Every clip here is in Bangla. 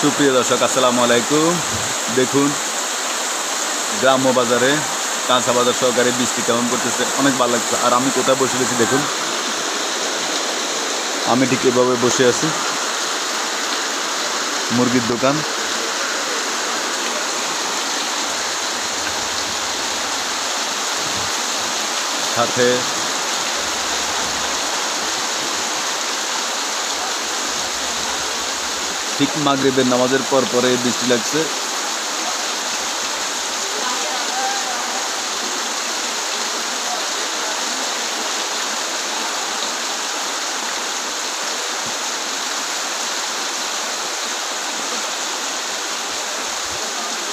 সুপ্রিয় দর্শক আসসালামু আলাইকুম। দেখুন গ্রাম্য বাজারে কাঁচা বাজার সহকারে বৃষ্টি কেমন করতেছে, অনেক ভালো লাগছে। আর আমি কোথায় বসে রয়েছি দেখুন, আমি ঠিক এভাবে বসে আছি, মুরগির দোকান। সাথে ঠিক মাগরিবের নামাজের পর পরে বৃষ্টি লাগছে।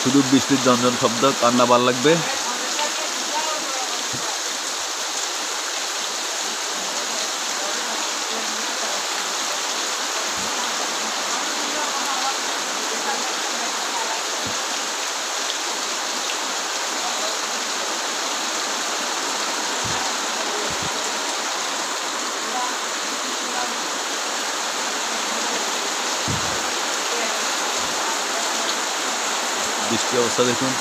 শুধু বৃষ্টির ঝনঝন শব্দ, কান্না ভাল লাগবে। বৃষ্টির অবস্থা দেখুন,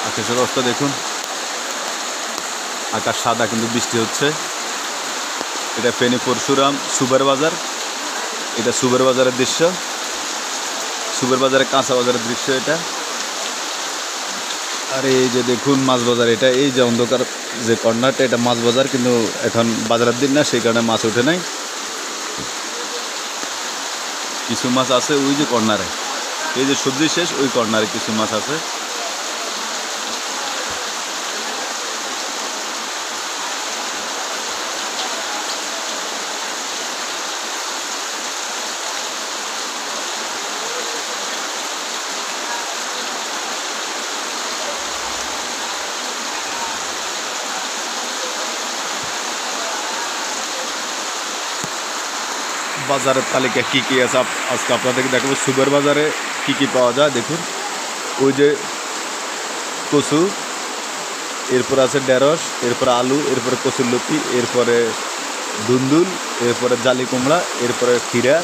আকাশের অবস্থা দেখুন, আকাশ সাদা কিন্তু বৃষ্টি হচ্ছে। এটা ফেনী পরশুরাম সুপার বাজার, এটা সুপার বাজারের দৃশ্য, সুপার বাজারের কাঁচা বাজারের দৃশ্য এটা। আর এই যে দেখুন মাছ বাজার, এটা এই যে অন্ধকার যে কর্নারটা, এটা মাছ বাজার, কিন্তু এখন বাজারের দিন না, সেই কারণে মাছ ওঠে নাই। কিছু মাছ আছে ওই যে কর্নারে, এই যে সবজি শেষ ওই কর্নারে কিছু মাছ আছে। বাজারের তালিকা কী কী আছে আজকে আপনাদেরকে দেখাবো। সুপার বাজারে কী কী পাওয়া যায় দেখুন। ওই যে কচু, এরপরে আছে ঢেঁড়স, এরপরে আলু, এরপরে কচুরলতি, এরপরে ধুন্দুল, এরপরে জালি কুমড়া, এরপরে ক্ষীরা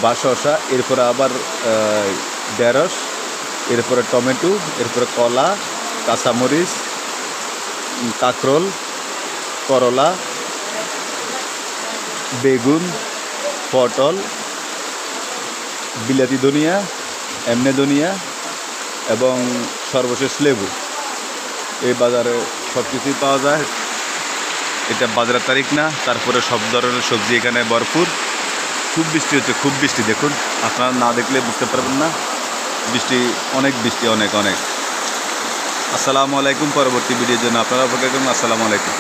বা শসা, এরপরে আবার ঢেঁড়স, এরপরে টমেটো, এরপরে কলা, কাঁচামরিচ, কাঁকরোল, করলা, বেগুন, পটল, বিলাতি ধনিয়া, এমনে ধনিয়া এবং সর্বশেষ লেবু। এই বাজারে সব কিছুই পাওয়া যায়। এটা বাজারের তারিখ না, তারপরে সব ধরনের সবজি এখানে ভরপুর। খুব বৃষ্টি হচ্ছে, খুব বৃষ্টি দেখুন, আপনারা না দেখলে বুঝতে পারবেন না। বৃষ্টি, অনেক বৃষ্টি, অনেক অনেক। আসসালামু আলাইকুম। পরবর্তী ভিডিওর জন্য আপনারা অপেক্ষা করুন। আসসালামু আলাইকুম।